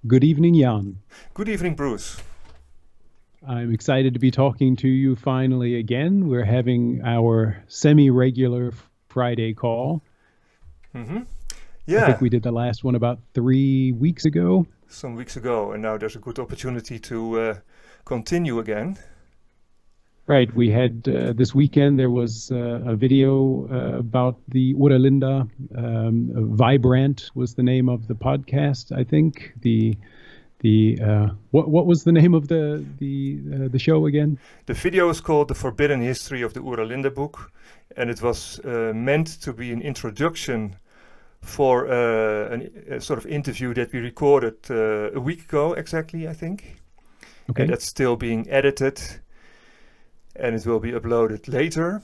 Good evening, Jan. Good evening, Bruce. I'm excited to be talking to you finally again. We're having our semi-regular Friday call. Mm-hmm. I Yeah, think we did the last one about 3 weeks ago. some weeks ago, and now there's a good opportunity to continue again. Right, we had this weekend there was a video about the Oera Linda. Viberant was the name of the podcast, I think. What was the name of the show again? The video is called The Forbidden History of the Oera Linda book, and it was meant to be an introduction for a sort of interview that we recorded a week ago exactly, I think. Okay. And that's still being edited, and it will be uploaded later.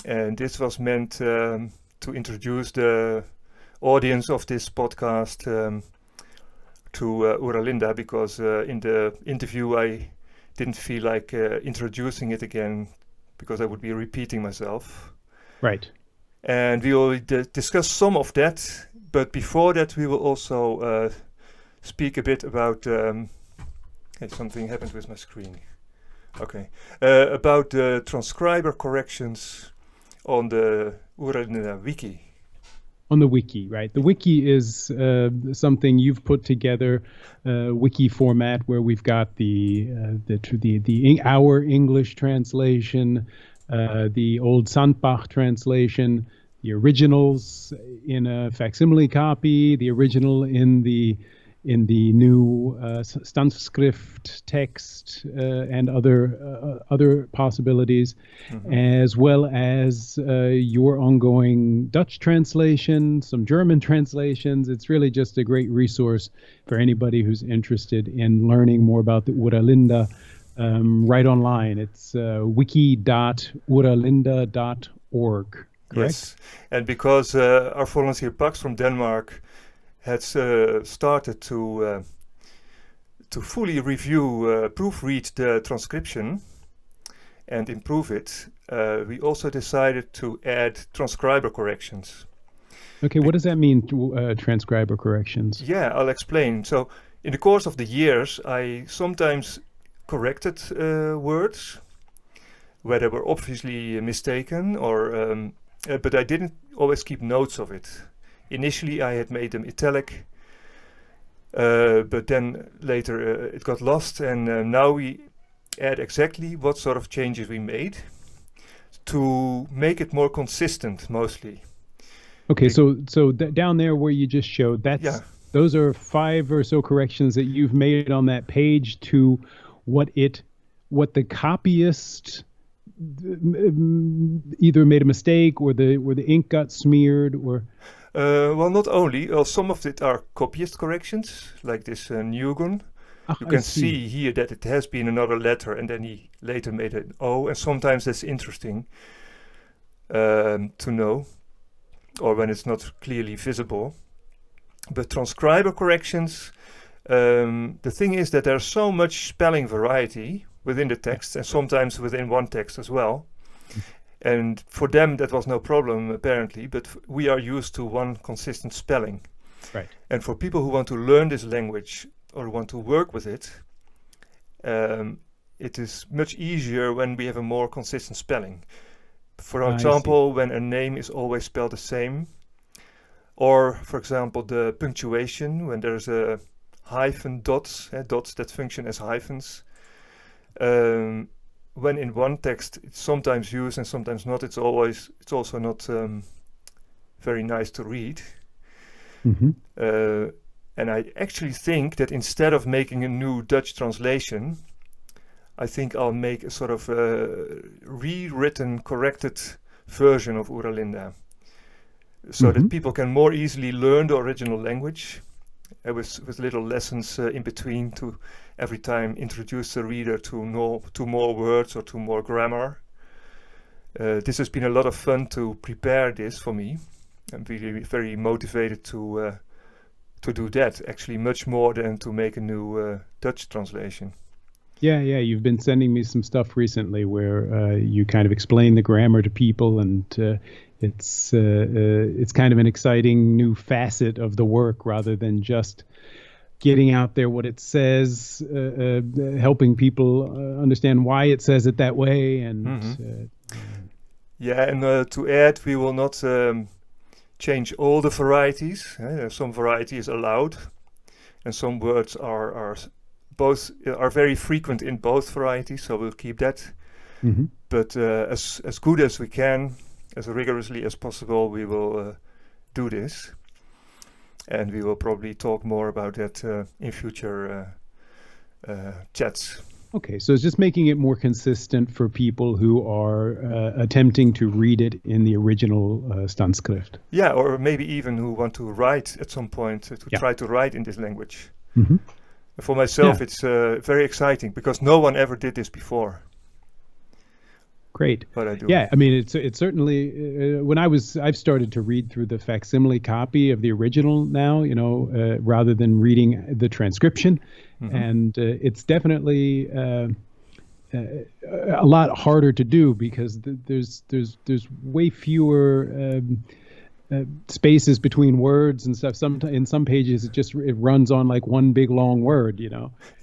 And this was meant to introduce the audience of this podcast to Oera Linda, because in the interview I didn't feel like introducing it again, because I would be repeating myself. Right. And we will discuss some of that, but before that we will also speak a bit about... Hey, something happened with my screen. Okay. About the transcriber corrections on the Oera Linda wiki. On the wiki, right? The wiki is something you've put together, wiki format where we've got our English translation, the old Sandbach translation, the originals in a facsimile copy, the original in the new Standschrift text and other possibilities, as well as your ongoing Dutch translation, some German translations. It's really just a great resource for anybody who's interested in learning more about the Oera Linda right online. It's wiki.oeralinda.org, correct? Yes, and because our volunteer Pax from Denmark had started to fully review, proofread the transcription and improve it, we also decided to add transcriber corrections. Okay, what does that mean, transcriber corrections? Yeah, I'll explain. So in the course of the years, I sometimes corrected words where they were obviously mistaken, or but I didn't always keep notes of it. Initially, I had made them italic, but then later it got lost, and now we add exactly what sort of changes we made to make it more consistent, mostly. Okay, so down there where you just showed, those are 5 or so corrections that you've made on that page to what the copyist either made a mistake, or the ink got smeared, or... Well, not only. Some of it are copyist corrections, like this Newgon. You can see here that it has been another letter, and then he later made an O, and sometimes that's interesting to know, or when it's not clearly visible. But transcriber corrections, the thing is that there's so much spelling variety within the text, and sometimes within one text as well. And for them that was no problem apparently, but we are used to one consistent spelling. Right. And for people who want to learn this language or want to work with it, it is much easier when we have a more consistent spelling. For example, when a name is always spelled the same, or for example the punctuation, when there's a hyphen dots that function as hyphens. When in one text it's sometimes used and sometimes not, it's also not very nice to read. Mm-hmm. And I actually think that instead of making a new Dutch translation, I think I'll make a sort of rewritten, corrected version of Oera Linda, so that people can more easily learn the original language, with little lessons in between to every time introduce the reader to more words or to more grammar. This has been a lot of fun to prepare this for me. I'm really very motivated to do that, actually much more than to make a new Dutch translation. Yeah, you've been sending me some stuff recently where you kind of explain the grammar to people, and it's kind of an exciting new facet of the work, rather than just getting out there what it says, helping people understand why it says it that way, and yeah, and to add, we will not change all the varieties. Some variety is allowed, and some words are very frequent in both varieties, so we'll keep that. But as good as we can, as rigorously as possible, we will do this, and we will probably talk more about that in future chats. Okay, so it's just making it more consistent for people who are attempting to read it in the original Sanskrit. Yeah, or maybe even who want to write at some point, to try to write in this language. For myself, it's very exciting because no one ever did this before. Great. But I do. Yeah, I mean, it's certainly when I've started to read through the facsimile copy of the original now, rather than reading the transcription, and it's definitely a lot harder to do because there's way fewer spaces between words and stuff. In some pages, it runs on like one big long word,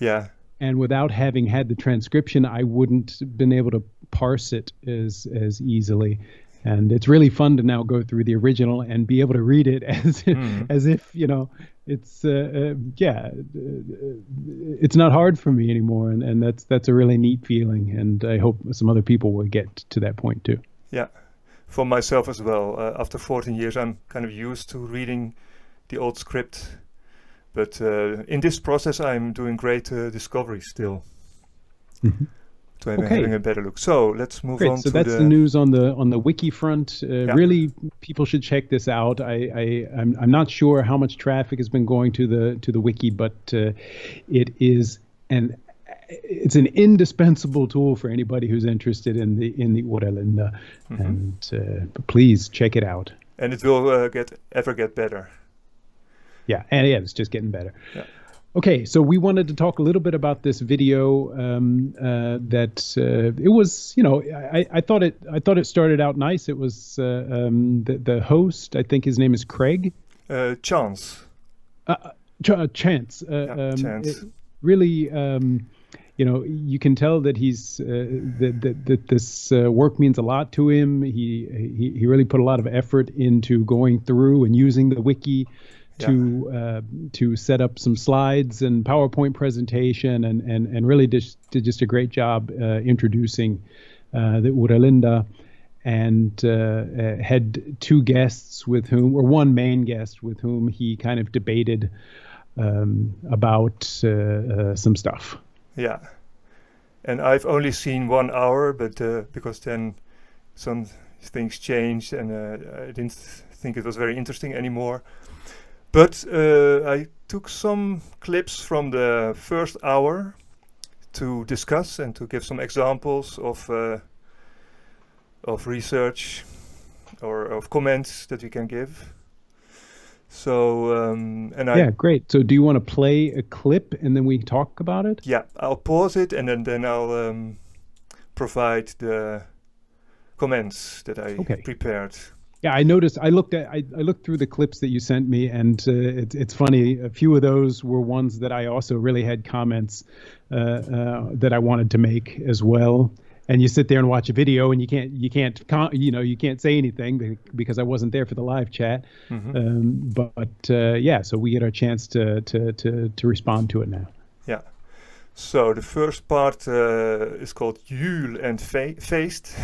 Yeah. And without having had the transcription, I wouldn't been able to parse it as easily. And it's really fun to now go through the original and be able to read it as if it's it's not hard for me anymore, and that's a really neat feeling. And I hope some other people will get to that point too. Yeah, for myself as well. After 14 years, I'm kind of used to reading the old script. But in this process, I'm doing great discoveries still. To having a better look. So let's move on. So that's the news on the wiki front. Really, people should check this out. I'm not sure how much traffic has been going to the wiki, but it's an indispensable tool for anybody who's interested in the Oera Linda. And please check it out. And it will get better. Yeah, and it's just getting better. Yeah. Okay, so we wanted to talk a little bit about this video. It was, I thought it started out nice. It was the host. I think his name is Craig. Chance. Chance. Chance. Really, you can tell that he's that this work means a lot to him. He really put a lot of effort into going through and using the wiki to set up some slides and PowerPoint presentation, and really did just a great job introducing the Oera Linda, and had two guests with whom, or one main guest with whom he kind of debated about some stuff. Yeah, and I've only seen 1 hour, but because then some things changed, and I didn't think it was very interesting anymore. But I took some clips from the first hour to discuss and to give some examples of research or of comments that we can give. So great. So do you want to play a clip and then we talk about it? Yeah, I'll pause it and then I'll provide the comments that I prepared. Yeah, I noticed. I looked through the clips that you sent me, and it's funny. A few of those were ones that I also really had comments that I wanted to make as well. And you sit there and watch a video, and you can't say anything because I wasn't there for the live chat. So we get our chance to respond to it now. Yeah. So the first part is called Juul and Feest,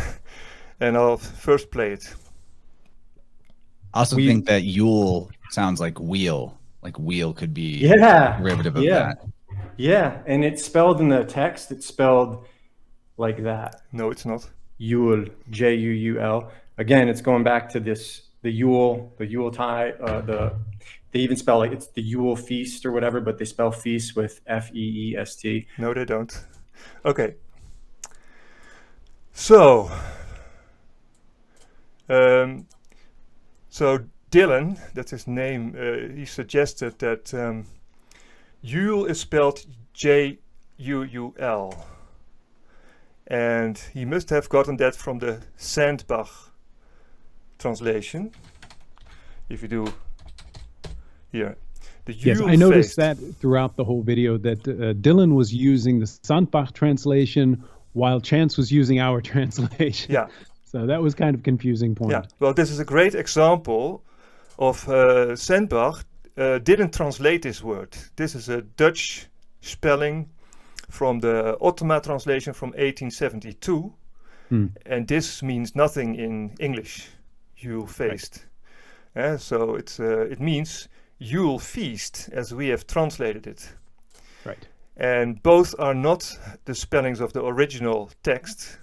and I'll first play it. I also think that Juul sounds like wheel. Like wheel could be a derivative of that. Yeah, and it's spelled in the text. It's spelled like that. No, it's not. Juul, Juul. Again, it's going back to the Yule tie. They even spell like it's the Yule Feest or whatever, but they spell feast with Feest. No, they don't. Okay. So. So Dylan, that's his name, he suggested that Juul is spelled Juul. And he must have gotten that from the Sandbach translation. If you do here, The Juul Yes, I noticed Feest. that throughout the whole video that Dylan was using the Sandbach translation while Chance was using our translation. Yeah. So that was kind of confusing point. Yeah, well, this is a great example of Sandbach didn't translate this word. This is a Dutch spelling from the Ottema translation from 1872. And this means nothing in English, Juul Feest. Right. So it means Juul Feest, as we have translated it. Right. And both are not the spellings of the original text,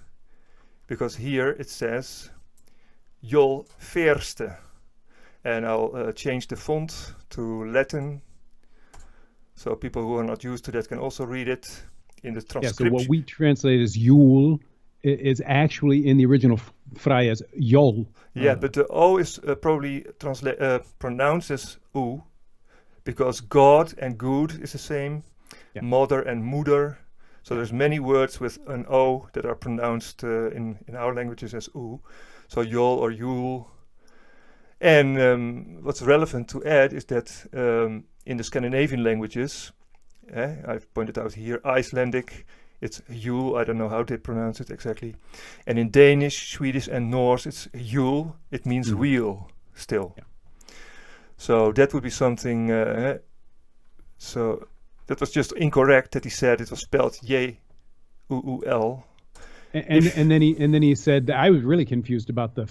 because here it says Jol FÉRST. And I'll change the font to Latin, so people who are not used to that can also read it in the transcription. Yeah, so what we translate as Juul is actually in the original Vrij as Jol. Yeah, but the O is probably pronounced as U, because God and good is the same, mother and moeder. So there's many words with an O that are pronounced in our languages as U. So Jol or Juul. And what's relevant to add is that in the Scandinavian languages, I've pointed out here, Icelandic, it's Juul. I don't know how they pronounce it exactly. And in Danish, Swedish, and Norse, it's Juul. It means wheel still. Yeah. So that would be something. So that was just incorrect that he said it was spelled J-U-U-L. And then he said that I was really confused about the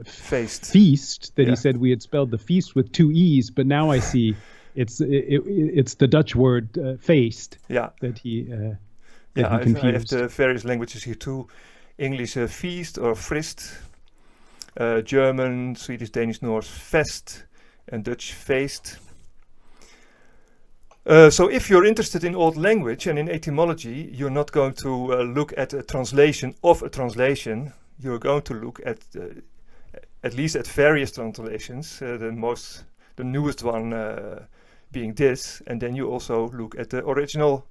Feest. Feast that he said we had spelled the feast with two e's, but now I see it's the Dutch word feest. Yeah. That he confused. I have the various languages here too. English feest or FÉRST, German, Swedish, Danish, Norse fest, and Dutch feest. So if you're interested in old language and in etymology, you're not going to look at a translation of a translation. You're going to look at least at various translations, the newest one being this, and then you also look at the original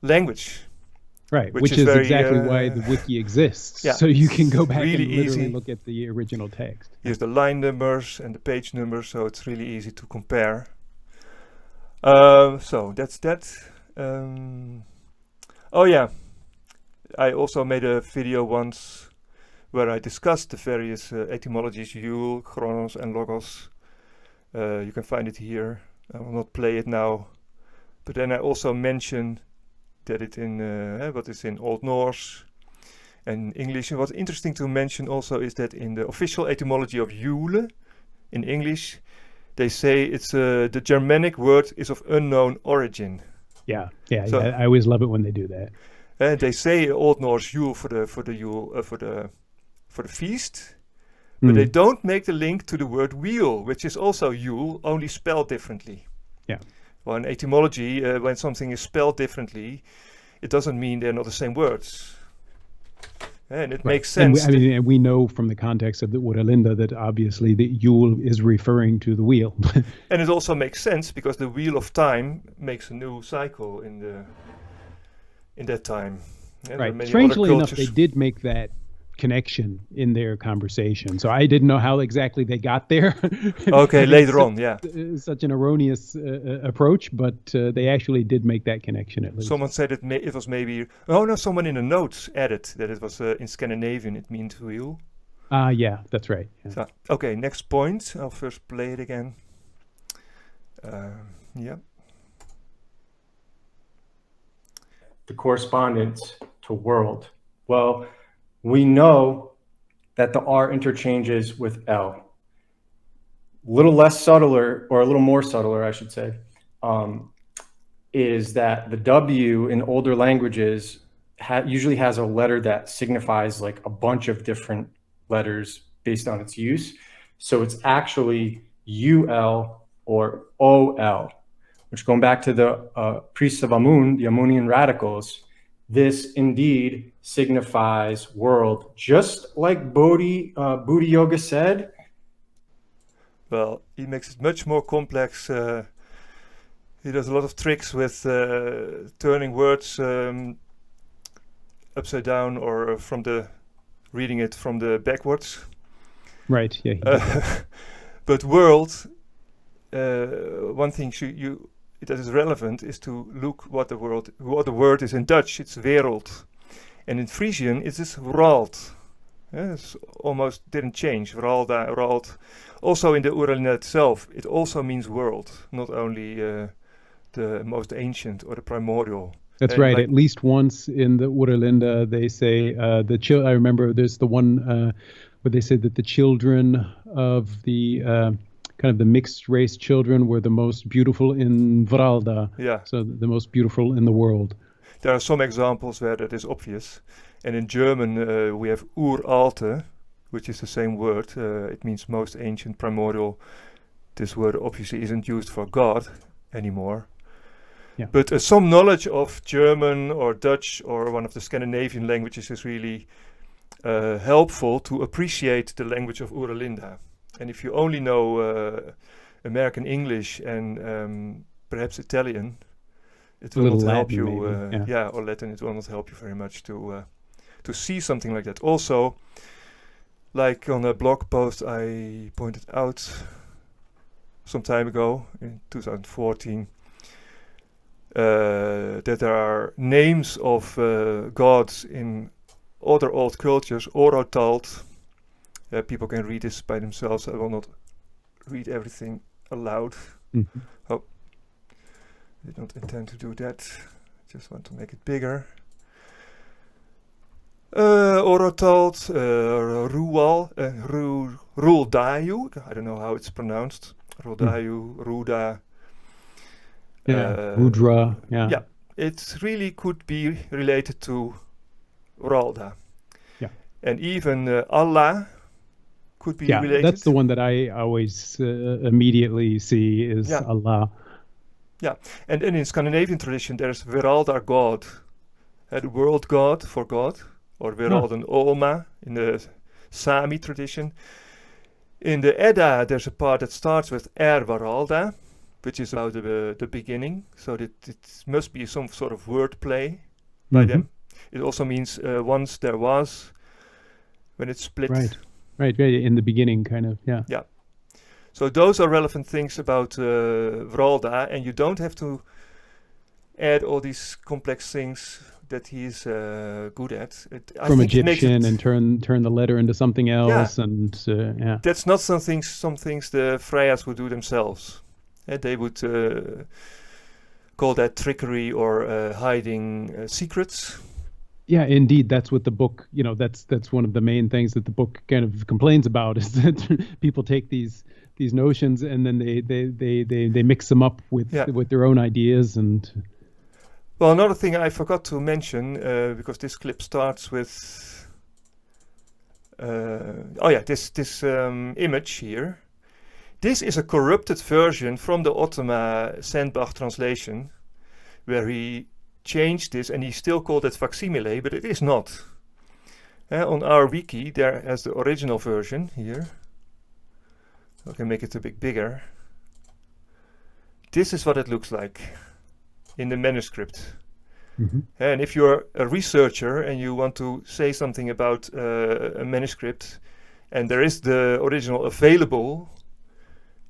language. Right, which is very, exactly why the wiki exists. Yeah, so you can go back really and literally easy. Look at the original text. Here's the line numbers and the page numbers, so it's really easy to compare. So that's that. Oh yeah, I also made a video once where I discussed the various etymologies, Juul, Chronos, and Logos. You can find it here. I will not play it now. But then I also mentioned that it in what is in Old Norse and English. And what's interesting to mention also is that in the official etymology of Juul in English, they say it's the Germanic word is of unknown origin. Yeah. So, I always love it when they do that. And they say Old Norse Juul for the feast, but they don't make the link to the word wheel, which is also Juul, only spelled differently. Yeah. Well, in etymology, when something is spelled differently, it doesn't mean they're not the same words. And it makes sense. And we know from the context of the Oera Linda that obviously the Juul is referring to the wheel. And it also makes sense because the wheel of time makes a new cycle in that time. And right. Strangely enough, they did make that connection in their conversation. So I didn't know how exactly they got there. Okay, later on, yeah. Such an erroneous approach, but they actually did make that connection at least. Someone said it was maybe... Oh no, someone in the notes added that it was in Scandinavian, it means wheel. Yeah, that's right. Yeah. So, okay, next point. I'll first play it again. Yeah. The correspondence to world. Well, we know that the R interchanges with L. Little less subtler, or a little more subtler, I should say, is that the W in older languages usually has a letter that signifies like a bunch of different letters based on its use. So it's actually UL or OL, which going back to the priests of Amun, the Amunian radicals, this indeed signifies world, just like Bodhi Yoga said. Well, he makes it much more complex. He does a lot of tricks with turning words upside down or reading it from the backwards. Right, yeah. But world one thing that is relevant is to look what the word is in Dutch. It's wereld, and in Frisian it is Wrald. It's almost didn't change. Wralda, Wrald. Also in the Oera Linda itself, it also means world, not only the most ancient or the primordial. That's right. At least once in the Oera Linda, they say I remember there's the one where they said that the children of the kind of the mixed race children were the most beautiful in Wralda. Yeah. So the most beautiful in the world. There are some examples where that is obvious. And in German, we have Uralte, which is the same word. It means most ancient, primordial. This word obviously isn't used for God anymore. Yeah. But some knowledge of German or Dutch or one of the Scandinavian languages is really helpful to appreciate the language of Oera Linda. And if you only know American English and perhaps Italian, it will not help you. Or Latin, it will not help you very much to see something like that. Also, like on a blog post I pointed out some time ago in 2014, that there are names of gods in other old cultures, Orotalt. People can read this by themselves. I will not read everything aloud. Mm-hmm. Oh, I did not intend to do that. Just want to make it bigger. Orotalt, Ruldayu. I don't know how it's pronounced. Ruldayu, Ruda. Rudra. Yeah, it really could be related to Wralda. Yeah. And even Allah could be related. That's the one that I always immediately see is Allah. Yeah, and in Scandinavian tradition there's Wralda God, the world god for God, or Wralden Olma in the Sami tradition. In the Edda there's a part that starts with Wralda, which is about the beginning, so that it must be some sort of wordplay by them. It also means once there was, when it split. Right, in the beginning, kind of, yeah. Yeah. So those are relevant things about Wralda, and you don't have to add all these complex things that he's good at. From Egyptian and turn the letter into something else, and That's not some things the Freyas would do themselves. They would call that trickery or hiding secrets. Yeah, indeed. That's what the book, that's one of the main things that the book kind of complains about, is that people take these notions and then they mix them up with their own ideas. And well, another thing I forgot to mention, because this clip starts with this image here. This is a corrupted version from the Ottema Sandbach translation, where he changed this and he still called it facsimile, but it is not. On our wiki there has the original version here. I can make it a bit bigger. This is what it looks like in the manuscript. And if you're a researcher and you want to say something about a manuscript and there is the original available,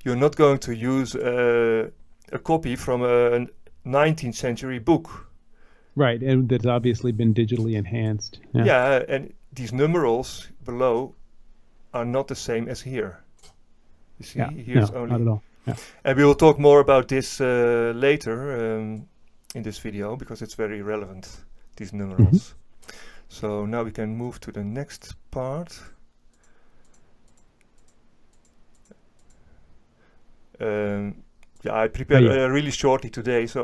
you're not going to use a copy from a 19th century book. Right, and that's obviously been digitally enhanced. Yeah, and these numerals below are not the same as here. You see, here's only... not at all. Yeah. And we will talk more about this later in this video, because it's very relevant, these numerals. So now we can move to the next part. I prepared really shortly today, so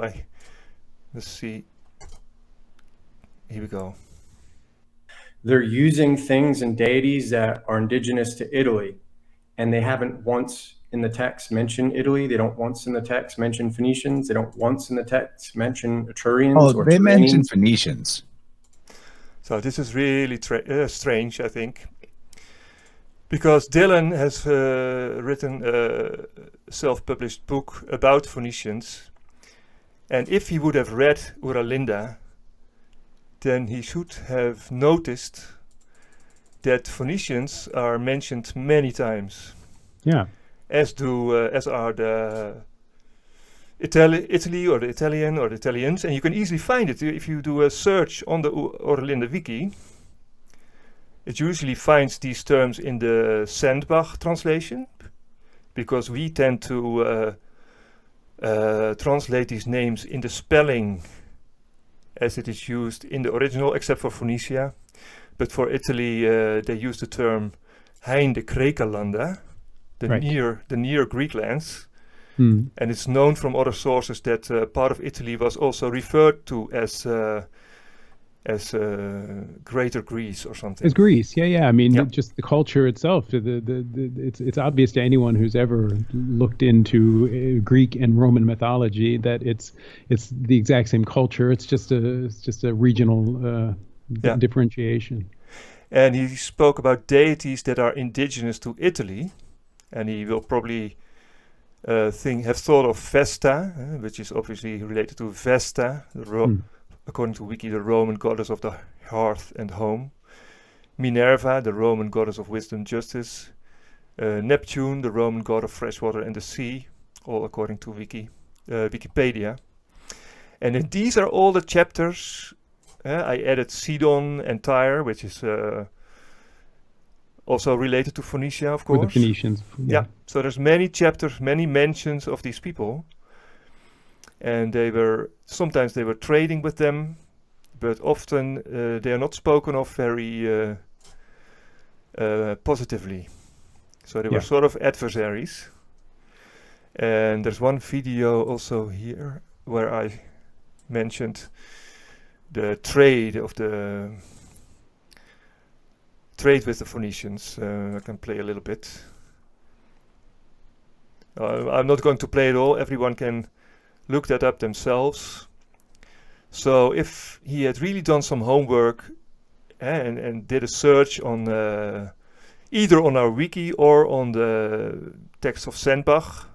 let's see. Here we go. They're using things and deities that are indigenous to Italy, and they haven't once in the text mentioned Italy. They don't once in the text mention Phoenicians. They don't once in the text mention Etrurians. Oh, they mention Phoenicians. So this is really strange, I think, because Dylan has written a self-published book about Phoenicians, and if he would have read Oera Linda, then he should have noticed that Phoenicians are mentioned many times. Yeah. as are the Italy or the Italian or the Italians, and you can easily find it if you do a search on the Oera Linda wiki. It usually finds these terms in the Sandbach translation, because we tend to translate these names in the spelling as it is used in the original, except for Phoenicia. But for Italy, they use the term Hein de Krekelanda, the near Greek lands. And it's known from other sources that part of Italy was also referred to as Greater Greece or something. As Greece, yeah. I mean, just the culture itself. It's obvious to anyone who's ever looked into Greek and Roman mythology that it's the exact same culture. It's just a regional differentiation. And he spoke about deities that are indigenous to Italy, and he will probably have thought of Vesta, which is obviously related to Vesta, according to Wiki, the Roman goddess of the hearth and home. Minerva, the Roman goddess of wisdom, justice. Neptune, the Roman god of fresh water and the sea, all according to Wikipedia. And then these are all the chapters. I added Sidon and Tyre, which is also related to Phoenicia, of course. For the Phoenicians. Yeah. So there's many chapters, many mentions of these people. And sometimes they were trading with them, but often they are not spoken of very positively. So they were sort of adversaries. And there's one video also here where I mentioned the trade with the Phoenicians. I can play a little bit. I'm not going to play it all. Everyone can look that up themselves. So if he had really done some homework and did a search on either on our wiki or on the text of Sandbach,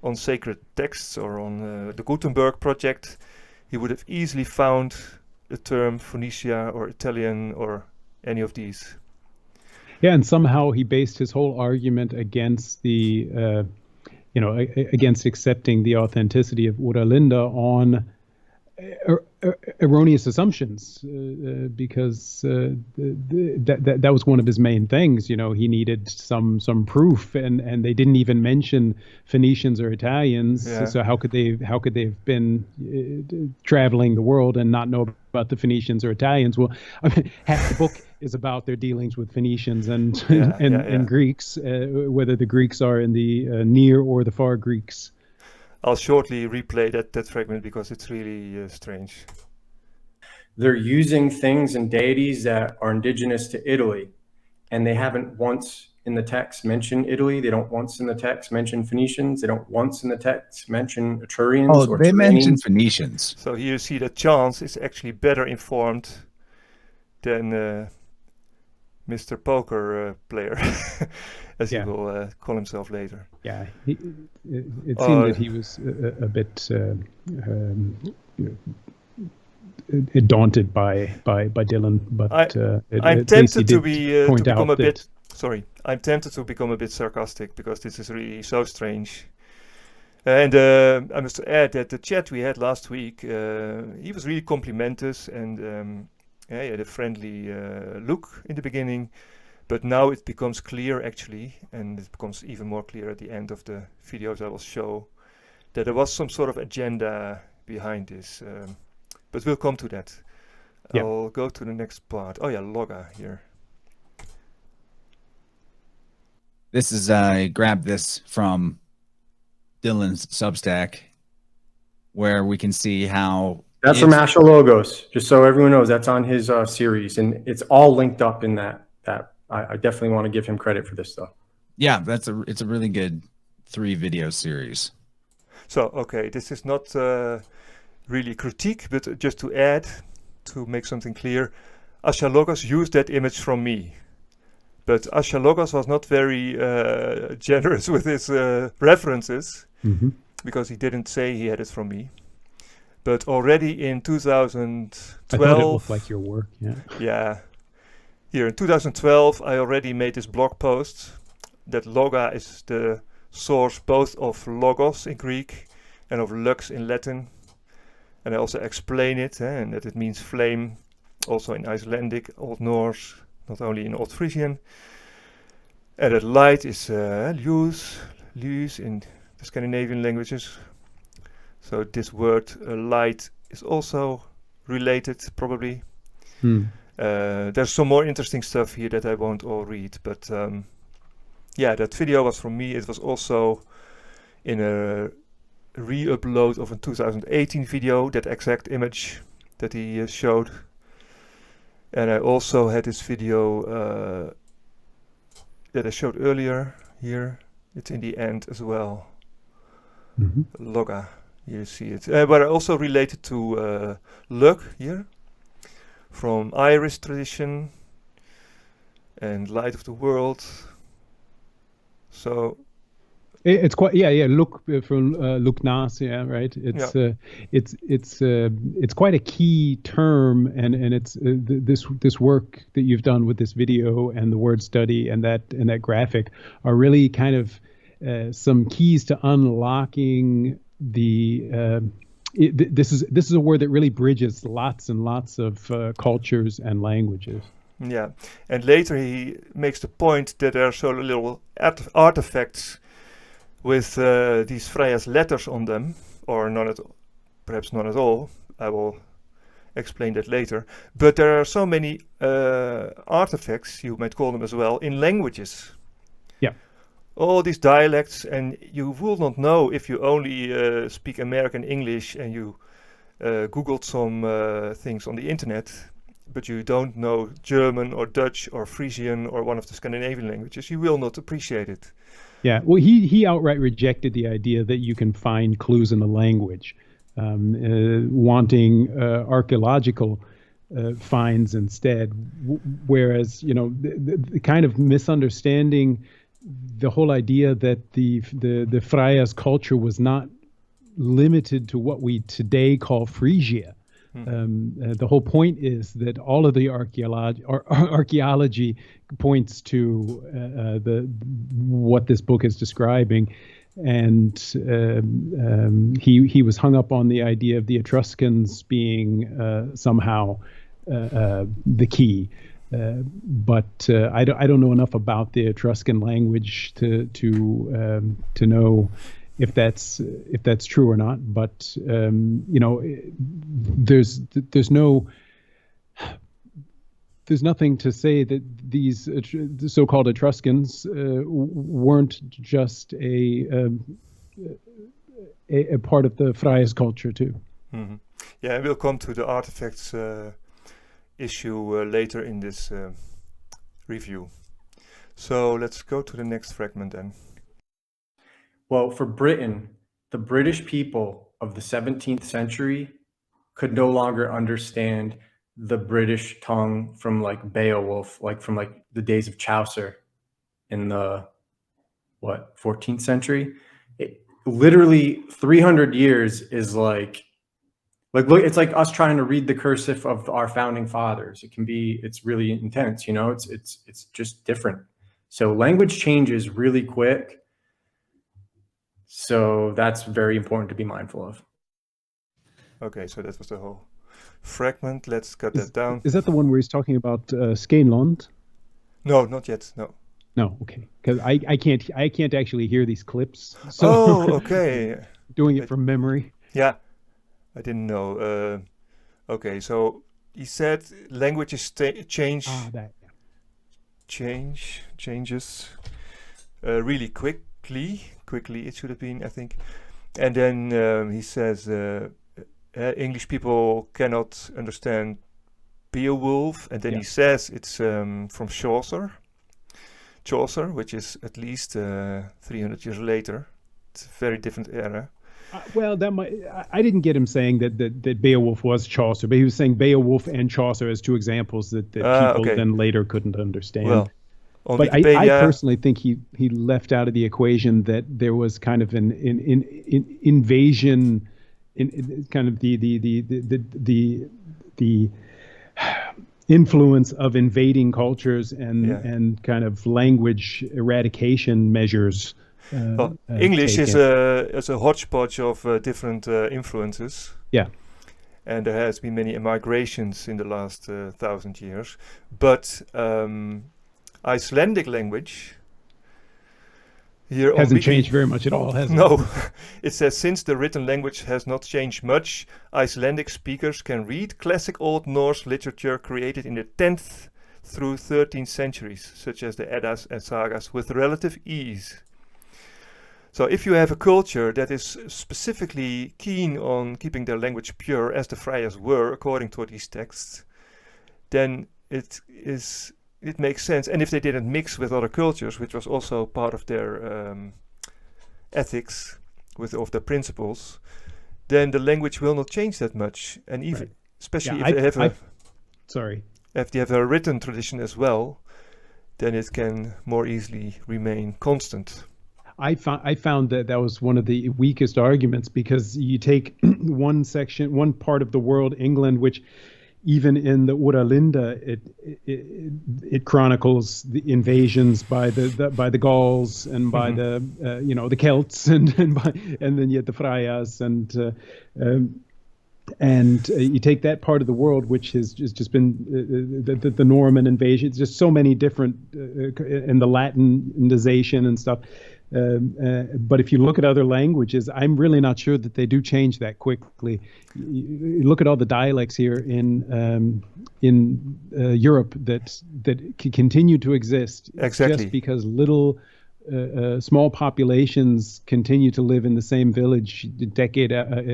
on sacred texts, or on the Gutenberg project, he would have easily found the term Phoenicia or Italian or any of these. Yeah, and somehow he based his whole argument against the against accepting the authenticity of Oera Linda on erroneous assumptions, because that was one of his main things. He needed some proof, and they didn't even mention Phoenicians or Italians. Yeah. So how could they have been traveling the world and not know about the Phoenicians or Italians? Well, I mean, half the book is about their dealings with Phoenicians and Greeks, whether the Greeks are in the near or the far Greeks. I'll shortly replay that fragment because it's really strange. They're using things and deities that are indigenous to Italy, and they haven't once in the text mentioned Italy. They don't once in the text mention Phoenicians. They don't once in the text mention Etrurians. Oh, they mention Phoenicians. So here you see that Chance is actually better informed than Mr. Poker player, as he will call himself later. Yeah, it seemed that he was a bit daunted by Dylan, but I'm tempted to become a bit. Sorry, I'm tempted to become a bit sarcastic because this is really so strange. And I must add that the chat we had last week, he was really complimentous, and he had a friendly look in the beginning, but now it becomes clear actually, and it becomes even more clear at the end of the videos I will show, that there was some sort of agenda behind this. But we'll come to that. Yeah. I'll go to the next part. Oh yeah, LOGHA here. This is, I grabbed this from Dylan's Substack, where we can see how... That's from Asha Logos, just so everyone knows. That's on his series, and it's all linked up in that. I definitely want to give him credit for this stuff. Yeah, it's a really good 3-video series. So, okay, this is not really critique, but just to add, to make something clear, Asha Logos used that image from me. But Asha Logos was not very generous with his references, because he didn't say he had it from me. But already in 2012... I thought it looked like your work, yeah. Yeah. Here in 2012, I already made this blog post that LOGHA is the source both of logos in Greek and of lux in Latin. And I also explain it, and that it means flame, also in Icelandic, Old Norse, not only in Old Frisian. And that light is ljus in the Scandinavian languages. So this word light is also related, probably. There's some more interesting stuff here that I won't all read, but yeah, that video was from me. It was also in a re-upload of a 2018 video, that exact image that he showed. And I also had this video that I showed earlier here. It's in the end as well. LOGHA, you see it. But also related to Lug here, from Irish tradition and Light of the World. So it's quite look from Luknas, right? It's quite a key term, and it's this work that you've done with this video and the word study and that graphic are really kind of some keys to unlocking the this is a word that really bridges lots and lots of cultures and languages. Yeah, and later he makes the point that there are so little artifacts with these Freya's letters on them, or perhaps none at all. I will explain that later. But there are so many artifacts, you might call them as well, in languages. Yeah. All these dialects, and you will not know if you only speak American English and you Googled some things on the internet, but you don't know German or Dutch or Frisian or one of the Scandinavian languages. You will not appreciate it. Yeah, well, he outright rejected the idea that you can find clues in the language, wanting archaeological finds instead. Whereas, the kind of misunderstanding, the whole idea that the Freya's culture was not limited to what we today call Frisia. The whole point is that all of the archaeology points to what this book is describing, and he was hung up on the idea of the Etruscans being somehow the key. But I don't know enough about the Etruscan language to know if that's true or not. But there's nothing to say that these so-called Etruscans weren't just a part of the Freya's culture too. Mm-hmm. Yeah, and we'll come to the artifacts issue later in this review. So let's go to the next fragment then. Well, for Britain, the British people of the 17th century could no longer understand the British tongue from like Beowulf, like from like the days of Chaucer in the 14th century. Literally 300 years is like look, it's like us trying to read the cursive of our founding fathers. It's really intense, it's just different. So language changes really quick. So that's very important to be mindful of. Okay, so that was the whole fragment. Let's cut that down. Is that the one where he's talking about SKÉNLAND? No, not yet. No. No, okay. Because I can't actually hear these clips. So okay. Doing it from memory. Yeah, I didn't know. Okay, so he said languages change. Changes really quickly. Quickly, it should have been, I think. And then he says English people cannot understand Beowulf, and then he says it's from Chaucer, which is at least 300 years later. It's a very different era. Well, I didn't get him saying that Beowulf was Chaucer, but he was saying Beowulf and Chaucer as two examples that people then later couldn't understand. Well, but I personally think he left out of the equation that there was kind of an invasion, in kind of the influence of invading cultures and kind of language eradication measures English take is it. a hodgepodge of different influences. Yeah. And there has been many migrations in the last 1,000 years. But Icelandic language here Hasn't on Wiki, changed very much at all, has it? no. It says, since the written language has not changed much, Icelandic speakers can read classic Old Norse literature created in the 10th through 13th centuries, such as the Eddas and Sagas, with relative ease. So if you have a culture that is specifically keen on keeping their language pure, as the Friars were, according to these texts, then it makes sense. And if they didn't mix with other cultures, which was also part of their ethics, of their principles, then the language will not change that much. And even, Right. especially Yeah, if they have sorry. if they have a written tradition as well, then it can more easily remain constant. I found that was one of the weakest arguments, because you take one part of the world, England, which even in the Oera Linda, it chronicles the invasions by the Gauls and by the Celts and then you have the Friars and you take that part of the world, which has just been the Norman invasion. It's just so many different and the Latinization and stuff. But if you look at other languages, I'm really not sure that they do change that quickly. You look at all the dialects here in Europe that continue to exist. Exactly. Just because little small populations continue to live in the same village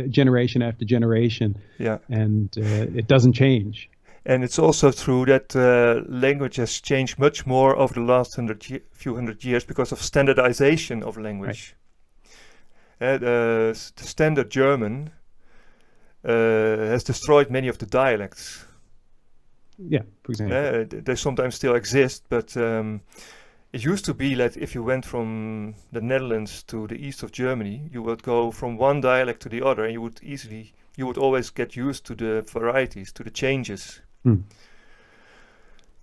generation after generation. Yeah. And it doesn't change. And it's also true that language has changed much more over the last few hundred years because of standardization of language. Right. The standard German has destroyed many of the dialects. Yeah, for example. They sometimes still exist, but it used to be that if you went from the Netherlands to the east of Germany, you would go from one dialect to the other, and you would always get used to the varieties, to the changes.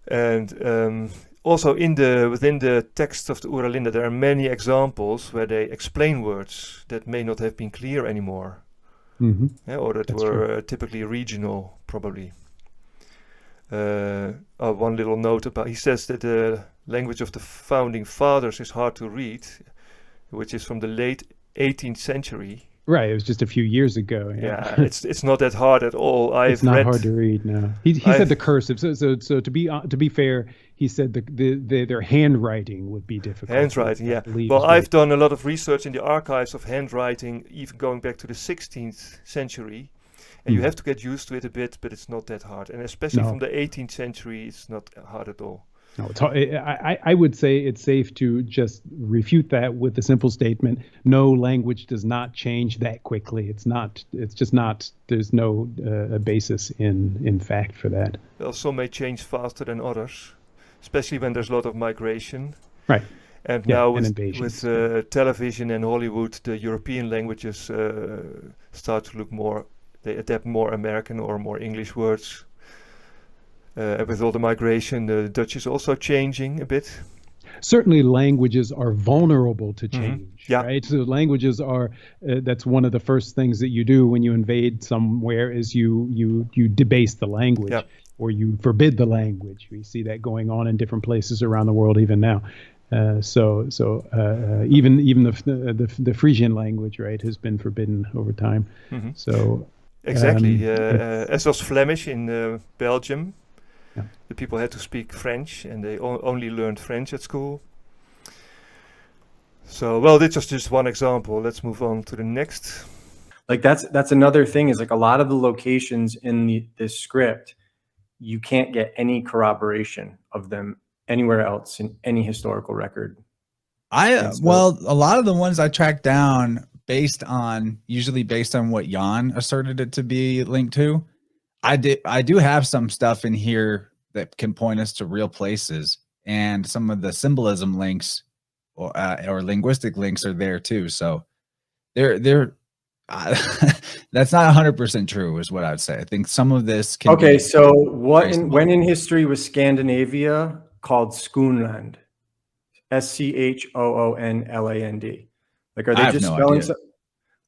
And also within the text of the Oera Linda, there are many examples where they explain words that may not have been clear anymore, or that were typically regional, probably. One little note about, he says that the language of the founding fathers is hard to read, which is from the late 18th century. Right, it was just a few years ago. Yeah, it's not that hard at all. It's not hard to read. No, he said the cursive. So to be fair, he said their handwriting would be difficult. Handwriting, yeah. Well, I've done a lot of research in the archives of handwriting, even going back to the 16th century, and you have to get used to it a bit, but it's not that hard. And especially from the 18th century, it's not hard at all. No, it's hard. I would say it's safe to just refute that with the simple statement: no language does not change that quickly. It's not. It's just not. There's no basis in fact for that. Well, some may change faster than others, especially when there's a lot of migration. Right. And now with television and Hollywood, the European languages start to look more. They adapt more American or more English words. With all the migration, the Dutch is also changing a bit. Certainly languages are vulnerable to change, right? So languages are, that's one of the first things that you do when you invade somewhere is you debase the language or you forbid the language. We see that going on in different places around the world even now. So even the Frisian language, right, has been forbidden over time. So exactly, as was Flemish in Belgium. Yeah. The people had to speak French, and they only learned French at school. So, well, this was just one example. Let's move on to the next. Like that's another thing, is like a lot of the locations in this script, you can't get any corroboration of them anywhere else in any historical record. Well, a lot of the ones I tracked down usually based on what Jan asserted it to be linked to. I do have some stuff in here that can point us to real places, and some of the symbolism links or linguistic links are there too. So they're that's not 100% true, is what I'd say. I think some of this can be so when in history was Scandinavia called Schoonland, Schoonland. Like, are I they have just no spelling? idea.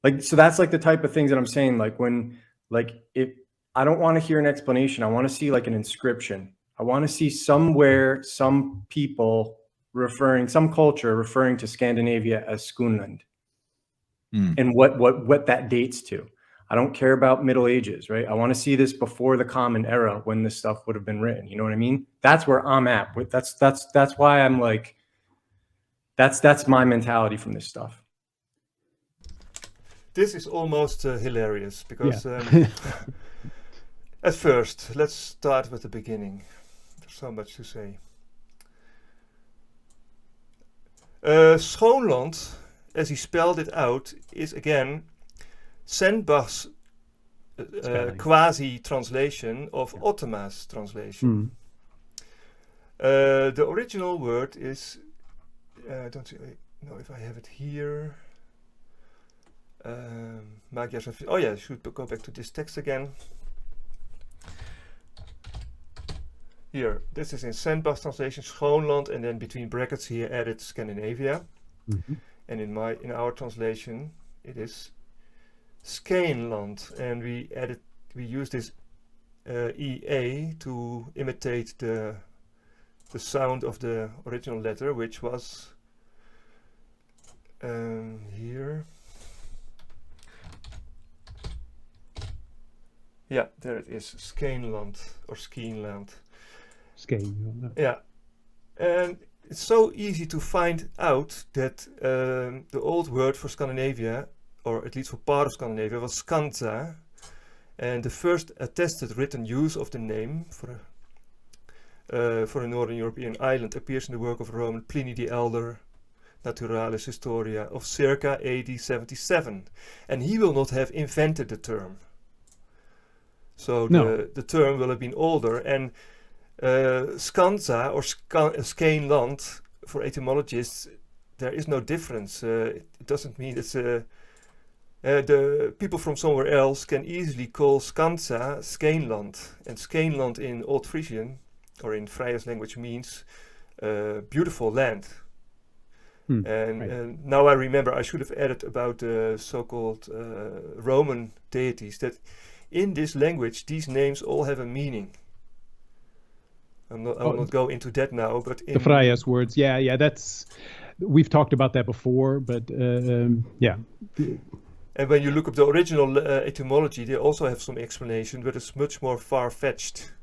Like, so that's like the type of things that I'm saying. Like when, like if I don't want to hear an explanation, I want to see like an inscription. I want to see somewhere, some people some culture referring to Scandinavia as Schoonland, and what that dates to. I don't care about Middle Ages, right? I want to see this before the Common Era when this stuff would have been written. You know what I mean? That's where I'm at. That's why I'm like, that's my mentality from this stuff. This is almost hilarious because Yeah. at first, let's start with the beginning. There's so much to say. Schoonland, as he spelled it out, is again Sandbach's quasi-translation of Ottema's translation. The original word is, I don't know if I have it here. I should go back to this text again. Here, this is in Sandbach's translation, Schoonland, and then between brackets he added Scandinavia. And in our translation, it is SKÉNLAND, and we use this EA to imitate the sound of the original letter, which was here. Yeah, there it is, SKÉNLAND or SKÉNLAND. Yeah, and it's so easy to find out that the old word for Scandinavia, or at least for part of Scandinavia, was Scandza, and the first attested written use of the name for a northern European island appears in the work of Roman Pliny the Elder, Naturalis Historia, of circa AD 77, and he will not have invented the term. So the term will have been older, and Scandza or SKÉNLAND, for etymologists, there is no difference. It doesn't mean it's the people from somewhere else can easily call Scandza SKÉNLAND, and SKÉNLAND in Old Frisian or in Freia's language means beautiful land. And now I remember I should have added about the so-called Roman deities, that in this language these names all have a meaning. I will not go into that now, but in the Freia's words, that's, we've talked about that before, but yeah. And when you look up the original etymology, they also have some explanation, but it's much more far-fetched,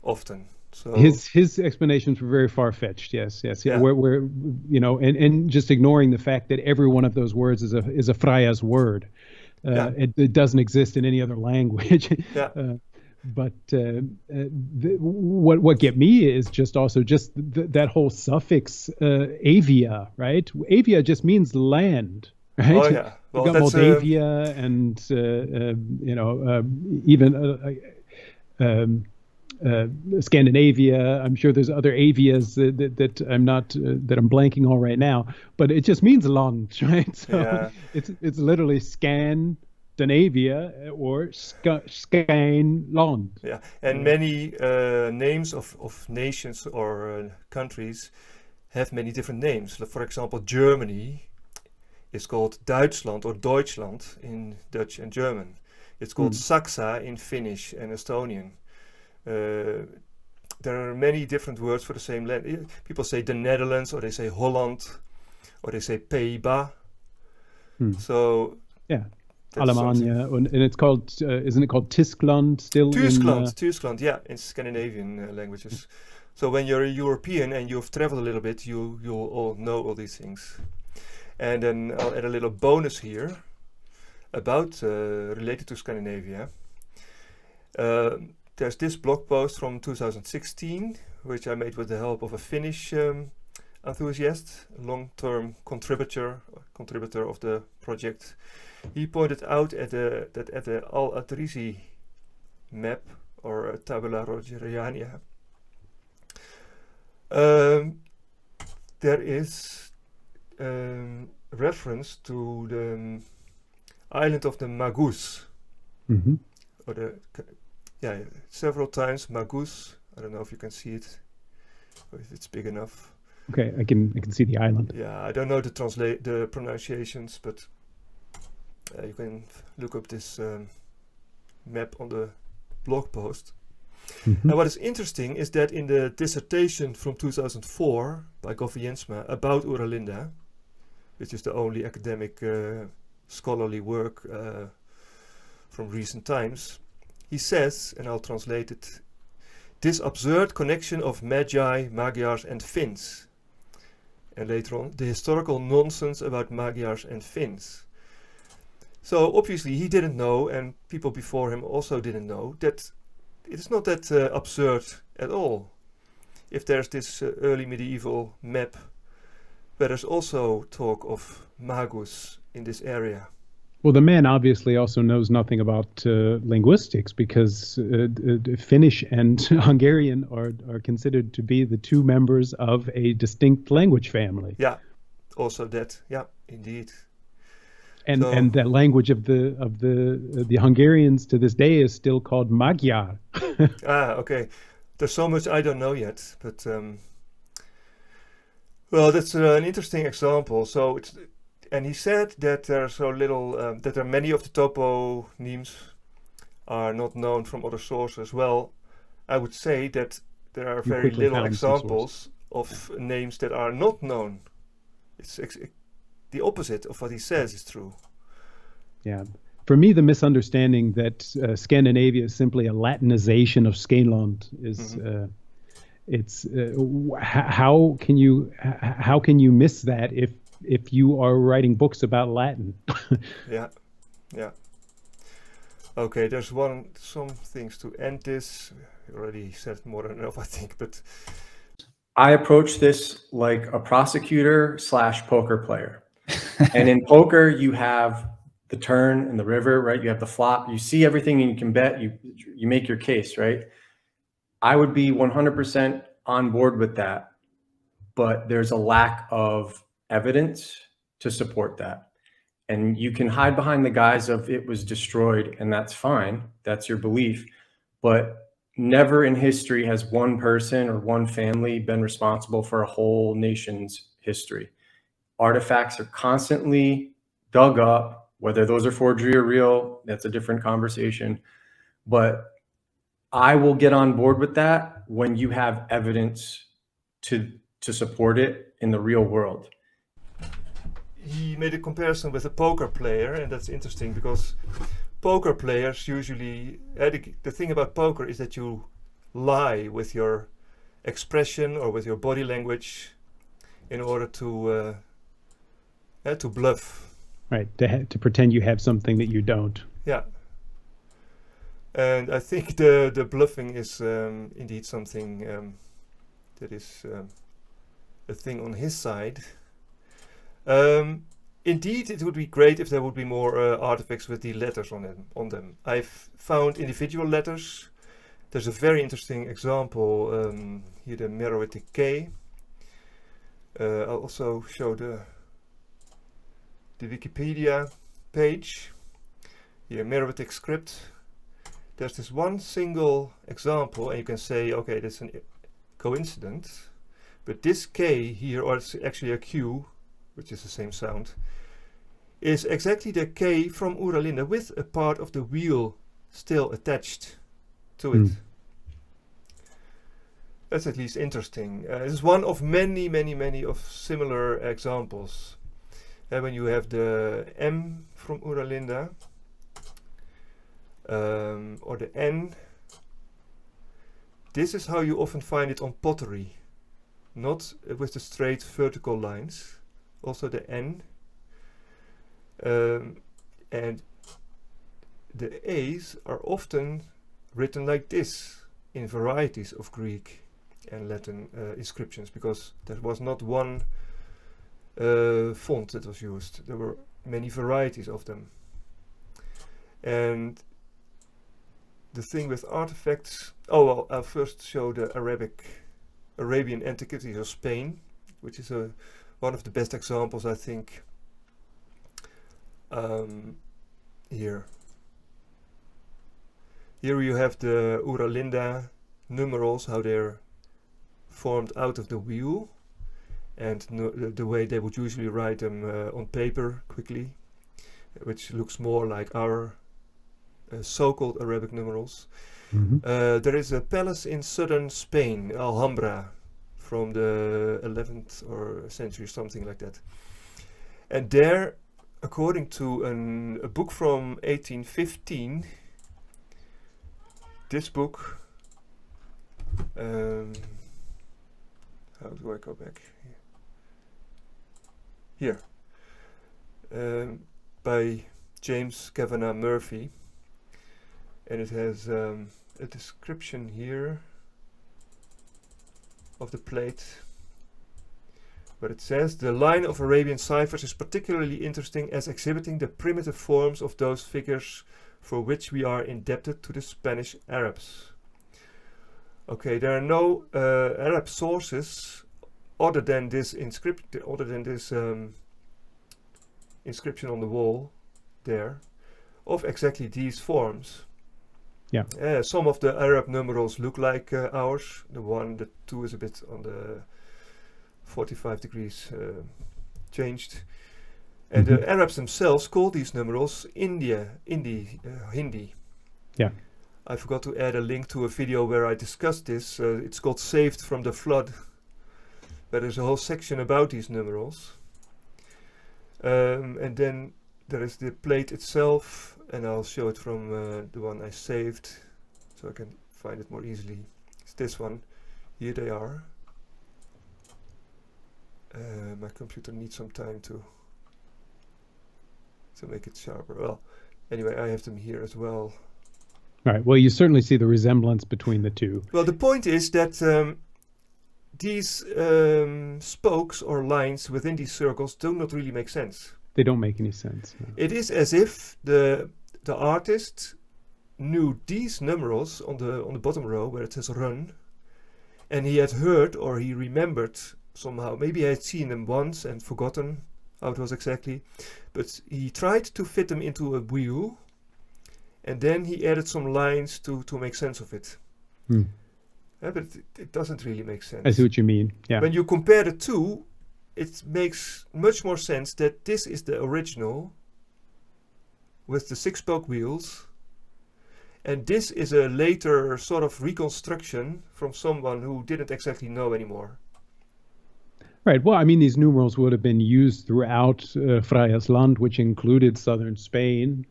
often. So his explanations were very far-fetched. Yes. Yeah. Where and just ignoring the fact that every one of those words is a Freia's word. It doesn't exist in any other language. But what get me is just that whole suffix avia, right? Avia just means land, right? Oh yeah, well, you've got Moldavia and even Scandinavia. I'm sure there's other avias that I'm blanking on right now, but it just means land, right? So it's literally Scandinavia or SKÉNLAND. Yeah, and many names of nations or countries have many different names. For example, Germany is called Duitsland or Deutschland in Dutch and German. It's called Saksa in Finnish and Estonian. There are many different words for the same land. People say the Netherlands, or they say Holland, or they say Pays-Bas. So yeah. Alemania, and it's called, isn't it called Tyskland still? Tyskland, yeah, in Scandinavian languages. So when you're a European and you've traveled a little bit, you'll all know all these things. And then I'll add a little bonus here about related to Scandinavia. There's this blog post from 2016, which I made with the help of a Finnish enthusiast, long-term contributor of the project. He pointed out that at the Al-Atrisi map, or Tabula Rogeriana, there is reference to the island of the Magus, or several times Magus. I don't know if you can see it, or if it's big enough. Okay, I can see the island. Yeah, I don't know the pronunciations, but you can look up this map on the blog post. Mhm. And what is interesting is that in the dissertation from 2004 by Goffie Jensma about Oera Linda, which is the only academic scholarly work from recent times, he says, and I'll translate it, this absurd connection of Magi, Magyars and Finns. And later on, the historical nonsense about Magyars and Finns. So obviously he didn't know, and people before him also didn't know, that it's not that absurd at all. If there's this early medieval map where there's also talk of Magus in this area. Well, the man obviously also knows nothing about linguistics, because Finnish and Hungarian are considered to be the two members of a distinct language family. Yeah, also that. Yeah, indeed. And that language of the Hungarians to this day is still called Magyar. Okay. There's so much I don't know yet, but well, that's an interesting example. So and he said that there are so little that there are many of the toponyms are not known from other sources. Well, I would say that there are very little examples of names that are not known. It's the opposite of what he says is true. Yeah. For me, the misunderstanding that Scandinavia is simply a Latinization of SKÉNLAND is how can you miss that if you are writing books about Latin? Yeah. Okay, there's some things to end this. I already said more than enough, I think, but I approach this like a prosecutor / poker player. And in poker, you have the turn and the river, right? You have the flop, you see everything and you can bet, you make your case, right? I would be 100% on board with that, but there's a lack of evidence to support that. And you can hide behind the guise of it was destroyed, and that's fine. That's your belief. But never in history has one person or one family been responsible for a whole nation's history. Artifacts are constantly dug up, whether those are forgery or real, that's a different conversation. But I will get on board with that when you have evidence to support it in the real world. He made a comparison with a poker player, and that's interesting because poker players usually, the thing about poker is that you lie with your expression or with your body language in order to bluff. Right, to pretend you have something that you don't. Yeah. And I think the bluffing is indeed something that is a thing on his side. Indeed, it would be great if there would be more artifacts with the letters on them. I've found individual letters. There's a very interesting example here, the Meroitic Q. I'll also show the Wikipedia page. Here, Meroitic script. There's this one single example, and you can say, okay, that's a coincidence. But this K here, or it's actually a Q, which is the same sound, is exactly the K from Oera Linda with a part of the wheel still attached to it. That's at least interesting. This is one of many of similar examples. When you have the M from Oera Linda, or the N, this is how you often find it on pottery, not with the straight vertical lines. Also the N, and the A's are often written like this in varieties of Greek and Latin inscriptions, because there was not one font that was used. There were many varieties of them. And the thing with artifacts, I'll first show the Arabian antiquities of Spain, which is one of the best examples, I think. Here you have the Oera Linda numerals, how they're formed out of the wheel, and the way they would usually write them on paper quickly, which looks more like our so-called Arabic numerals. There is a palace in southern Spain, Alhambra, from the 11th century, something like that. And there, according to a book from 1815, this book, how do I go back here? By James Kavanagh Murphy, and it has a description here of the plate, but it says the line of Arabian ciphers is particularly interesting as exhibiting the primitive forms of those figures for which we are indebted to the Spanish Arabs. Okay, there are no Arab sources other than this inscription on the wall there of exactly these forms. Yeah. Some of the Arab numerals look like ours. The 2 is a bit on the 45 degrees changed. And the Arabs themselves call these numerals Hindi. Yeah. I forgot to add a link to a video where I discussed this. It's called Saved from the Flood, where there's a whole section about these numerals. And then there is the plate itself, and I'll show it from the one I saved, so I can find it more easily. It's this one. Here they are. My computer needs some time to make it sharper. Well, anyway, I have them here as well. All right. Well, you certainly see the resemblance between the two. Well, the point is that these spokes or lines within these circles do not really make sense. They don't make any sense. No. It is as if the artist knew these numerals on the bottom row where it says run, and he had heard or he remembered somehow. Maybe he had seen them once and forgotten how it was exactly, but he tried to fit them into a wheel, and then he added some lines to make sense of it. But it doesn't really make sense. I see what you mean. Yeah. When you compare the two, it makes much more sense that this is the original with the 6-spoke wheels, and this is a later sort of reconstruction from someone who didn't exactly know anymore. Right. Well, I mean, these numerals would have been used throughout Freies Land, which included southern Spain.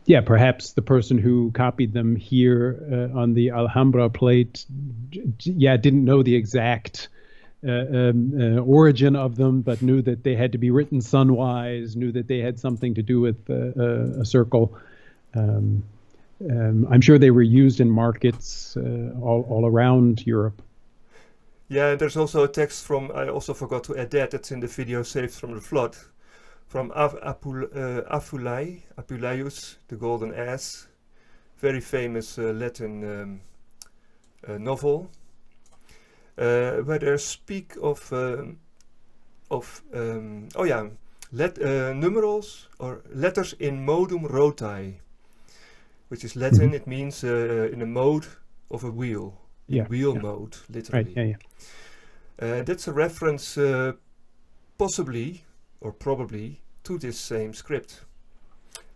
Yeah, perhaps the person who copied them here on the Alhambra plate, didn't know the exact origin of them, but knew that they had to be written sunwise, knew that they had something to do with a circle. I'm sure they were used in markets all around Europe. Yeah, there's also a text from, I also forgot to add that, it's in the video Saved from the Flood, from Apuleius, the Golden Ass, very famous Latin novel, where they speak of numerals or letters in modum rotae, which is Latin. It means in a mode of a wheel, mode, literally. Right. That's a reference, possibly or probably, to this same script.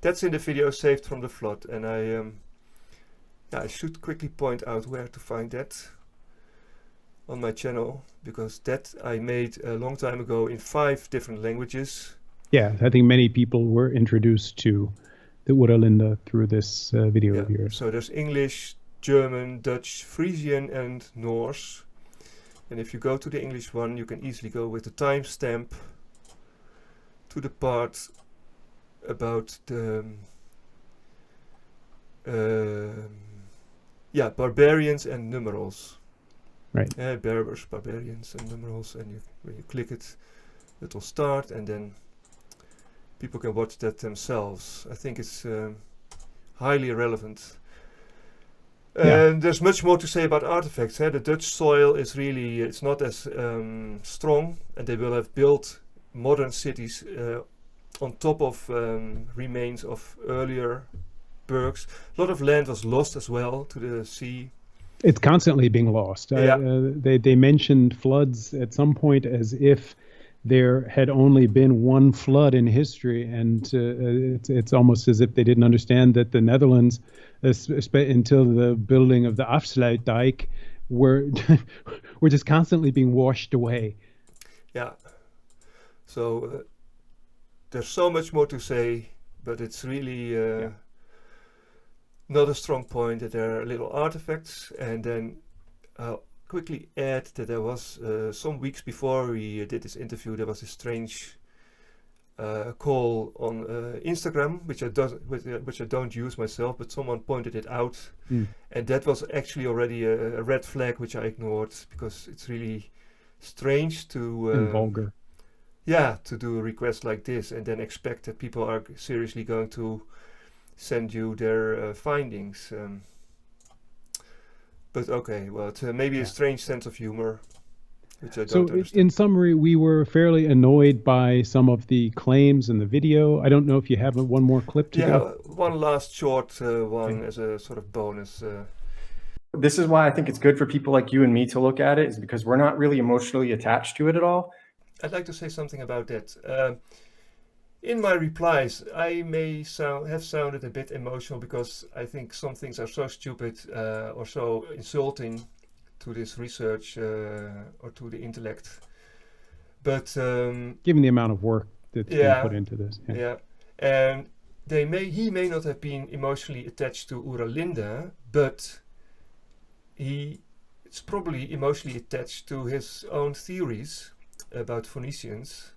That's in the video Saved from the Flood, and I should quickly point out where to find that on my channel, because that I made a long time ago in 5 different languages. Yeah, I think many people were introduced to the Oera Linda through this video of yours. So there's English, German, Dutch, Frisian, and Norse. And if you go to the English one, you can easily go with the timestamp to the part about the barbarians and numerals. Right. Berbers, barbarians, and numerals. And when you click it, it will start, and then people can watch that themselves. I think it's highly relevant. And there's much more to say about artifacts. The Dutch soil is really, it's not as strong, and they will have built modern cities on top of remains of earlier burgs. A lot of land was lost as well to the sea. It's constantly being lost. Yeah. They mentioned floods at some point as if there had only been one flood in history, and it's almost as if they didn't understand that the Netherlands, until the building of the Afsluitdijk, were were just constantly being washed away. Yeah. So there's so much more to say, but it's really not a strong point that there are little artifacts. And then I'll quickly add that there was some weeks before we did this interview, there was a strange call on Instagram, which I don't use myself, but someone pointed it out, and that was actually already a red flag which I ignored, because it's really strange to And vulgar. Yeah, to do a request like this and then expect that people are seriously going to send you their findings. But okay, well, it's maybe a strange sense of humor, which I don't understand. In summary, we were fairly annoyed by some of the claims in the video. I don't know if you have one more clip to go. One last short one as a sort of bonus. This is why I think it's good for people like you and me to look at it, is because we're not really emotionally attached to it at all. I'd like to say something about that. In my replies, I may have sounded a bit emotional, because I think some things are so stupid or so insulting to this research or to the intellect. But given the amount of work that's been put into this. And he may not have been emotionally attached to Oera Linda, but he is probably emotionally attached to his own theories about Phoenicians.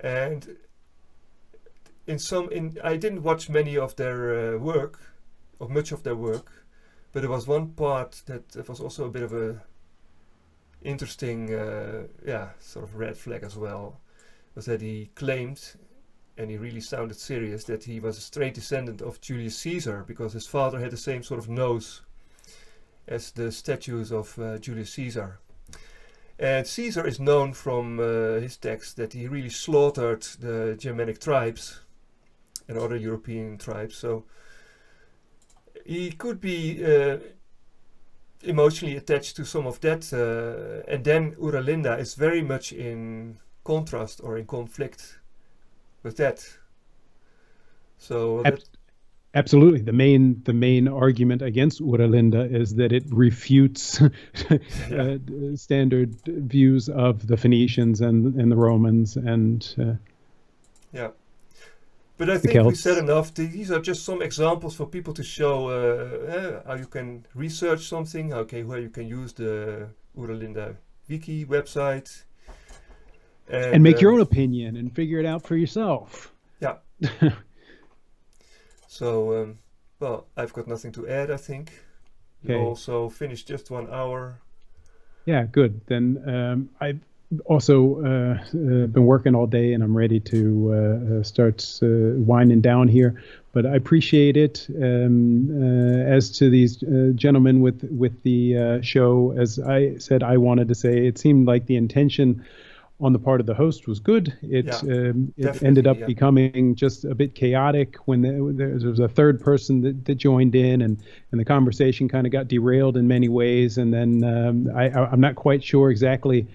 And I didn't watch many of their work, or much of their work, but there was one part that was also a bit of a interesting, sort of red flag as well, was that he claimed, and he really sounded serious, that he was a straight descendant of Julius Caesar, because his father had the same sort of nose as the statues of Julius Caesar. And Caesar is known from his text that he really slaughtered the Germanic tribes and other European tribes. So he could be emotionally attached to some of that. And then Oera Linda is very much in contrast or in conflict with that. So absolutely, the main argument against Oera Linda is that it refutes standard views of the Phoenicians and the Romans and But I think we said enough. These are just some examples for people to show how you can research something, where you can use the Oera Linda wiki website. And make your own opinion and figure it out for yourself. Yeah. So, well, I've got nothing to add, I think. We also finished just 1 hour. Yeah, good. Then I've also been working all day, and I'm ready to start winding down here. But I appreciate it. As to these gentlemen with the show, as I said, I wanted to say it seemed like the intention on the part of the host was good. It ended up becoming just a bit chaotic when there was a third person that joined in, and the conversation kind of got derailed in many ways. And then I'm not quite sure exactly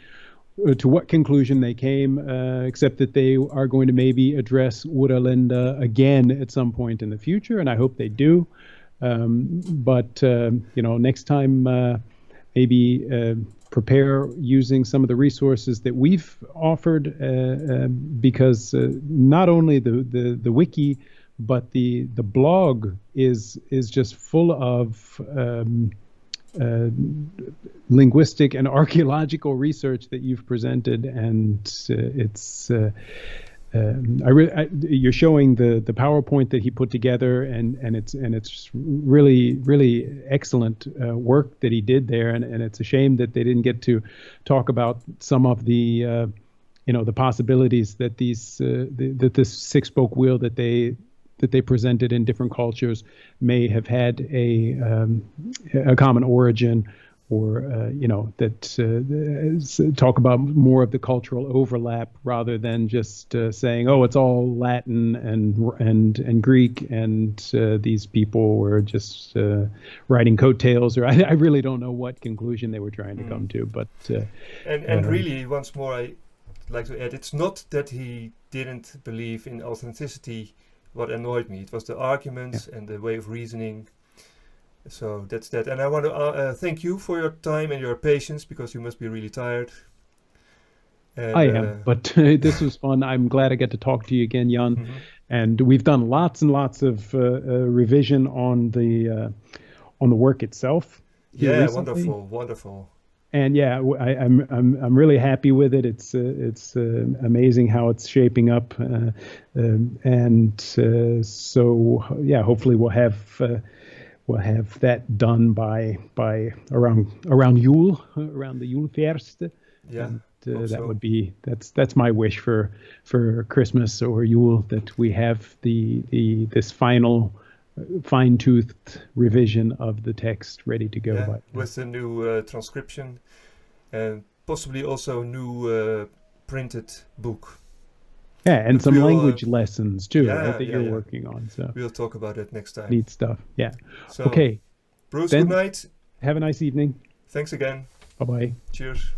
to what conclusion they came, except that they are going to maybe address Oera Linda again at some point in the future, and I hope they do. But next time maybe prepare using some of the resources that we've offered, because not only the wiki, but the blog is just full of linguistic and archaeological research that you've presented, and it's you're showing the PowerPoint that he put together, and it's really excellent work that he did there, and it's a shame that they didn't get to talk about some of the the possibilities that that this 6-spoke wheel that they presented in different cultures may have had a common origin, talk about more of the cultural overlap rather than just saying, oh, it's all Latin and Greek, and these people were just riding coattails, or I really don't know what conclusion they were trying to come to. But and really, once more, I like to add, it's not that he didn't believe in authenticity. What annoyed me, it was the arguments and the way of reasoning. So that's that. And I want to thank you for your time and your patience, because you must be really tired. And, I am, but this was fun. I'm glad I get to talk to you again, Jan. And we've done lots and lots of revision on the work itself. Yeah, recently. wonderful. And yeah, I'm really happy with it. It's amazing how it's shaping up, so yeah, hopefully we'll have that done by around Juul, around the Juul FÉRST. Yeah, and, so. would be that's my wish for Christmas or Juul, that we have this final fine-toothed revision of the text ready to go. Yeah, with a new transcription, and possibly also a new printed book. Yeah, and some language lessons too, right, that you're working on. So we'll talk about it next time. Neat stuff. Yeah. So, okay. Bruce, then, good night. Have a nice evening. Thanks again. Bye-bye. Cheers.